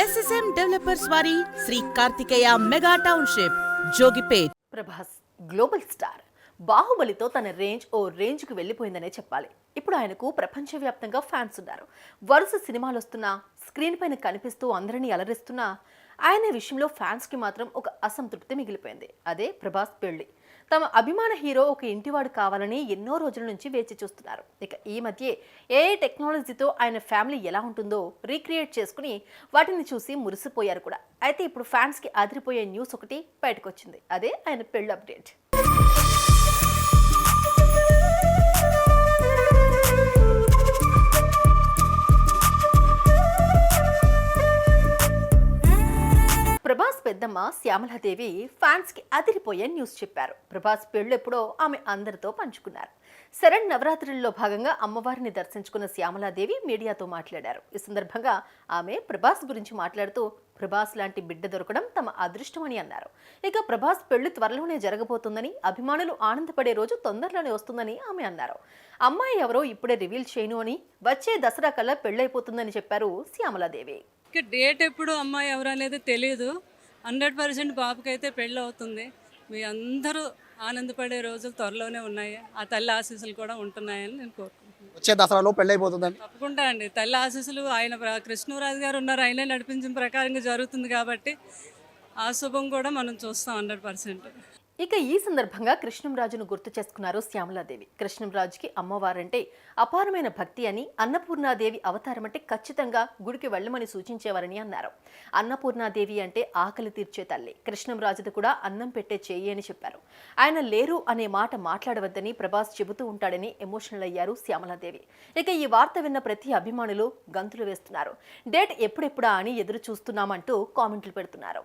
SSM developers వారి Shri Karthikeya mega township Jogipet. Prabhas global star బాహుబలితో తన రేంజ్కు వెళ్ళిపోయిందనే చెప్పాలి. ఇప్పుడు ఆయనకు ప్రపంచవ్యాప్తంగా ఫ్యాన్స్ ఉన్నారు. వరుస సినిమాలు వస్తున్నా, స్క్రీన్ పైన కనిపిస్తూ అందరినీ అలరిస్తున్నా ఆయన విషయంలో ఫ్యాన్స్కి మాత్రం ఒక అసంతృప్తి మిగిలిపోయింది. అదే ప్రభాస్ పెళ్లి. తమ అభిమాన హీరో ఒక ఇంటివాడు కావాలని ఎన్నో రోజుల నుంచి వేచి చూస్తున్నారు. ఇక ఈ మధ్య ఏఐ టెక్నాలజీతో ఆయన ఫ్యామిలీ ఎలా ఉంటుందో రీక్రియేట్ చేసుకుని వాటిని చూసి మురిసిపోయారు కూడా. అయితే ఇప్పుడు ఫ్యాన్స్కి అదిరిపోయే న్యూస్ ఒకటి బయటకు వచ్చింది. అదే ఆయన పెళ్లి అప్డేట్. ప్రభాస్ పెద్దమ్మ శ్యామలాదేవి ఫ్యాన్స్కి అదిరిపోయే న్యూస్ చెప్పారు. ప్రభాస్ పెళ్ళెప్పుడో ఆమె అందరితో పంచుకున్నారు. శరణ్ నవరాత్రుల్లో భాగంగా అమ్మవారిని దర్శించుకున్న శ్యామలాదేవి మీడియాతో మాట్లాడారు. ఈ సందర్భంగా ఆమె ప్రభాస్ గురించి మాట్లాడుతూ ప్రభాస్ లాంటి బిడ్డ దొరకడం తమ అదృష్టమని అన్నారు. ఇక ప్రభాస్ పెళ్లి త్వరలోనే జరగబోతుందని, అభిమానులు ఆనందపడే రోజు తొందరలోనే వస్తుందని ఆమె అన్నారు. అమ్మాయి ఎవరో ఇప్పుడే రివీల్ చేయను అని, వచ్చే దసరా కల్లా పెళ్ళైపోతుందని చెప్పారు శ్యామలాదేవి. డేట్ ఎప్పుడు అమ్మాయి ఎవరు అనేది తెలియదు. 100% బాబుకైతే పెళ్ళి అవుతుంది. మీ అందరూ ఆనందపడే రోజులు త్వరలోనే ఉన్నాయి. ఆ తల్లి ఆశీస్సులు కూడా ఉంటున్నాయని నేను కోరుకుంటున్నాను. వచ్చే దసరాలో పెళ్ళి అయిపోతుందండి. తప్పకుండా అండి. తల్లి ఆశీస్సులు ఆయన కృష్ణరాజు గారు ఉన్నారు, ఆయనే నడిపించిన ప్రకారంగా జరుగుతుంది కాబట్టి ఆ శుభం కూడా మనం చూస్తాం 100%. ఇక ఈ సందర్భంగా కృష్ణంరాజును గుర్తు చేసుకున్నారు శ్యామలాదేవి. కృష్ణంరాజుకి అమ్మవారంటే అపారమైన భక్తి అని, అన్నపూర్ణాదేవి అవతారం అంటే ఖచ్చితంగా గుడికి వెళ్ళమని సూచించేవారని అన్నారు. అన్నపూర్ణాదేవి అంటే ఆకలి తీర్చే తల్లి. కృష్ణంరాజుది కూడా అన్నం పెట్టే చెయ్యి అని చెప్పారు. ఆయన లేరు అనే మాట మాట్లాడవద్దని ప్రభాస్ చెబుతూ ఉంటాడని ఎమోషనల్ అయ్యారు శ్యామలాదేవి. ఇక ఈ వార్త విన్న ప్రతి అభిమానులు గంతులు వేస్తున్నారు. డేట్ ఎప్పుడెప్పుడా అని ఎదురు చూస్తున్నామంటూ కామెంట్లు పెడుతున్నారు.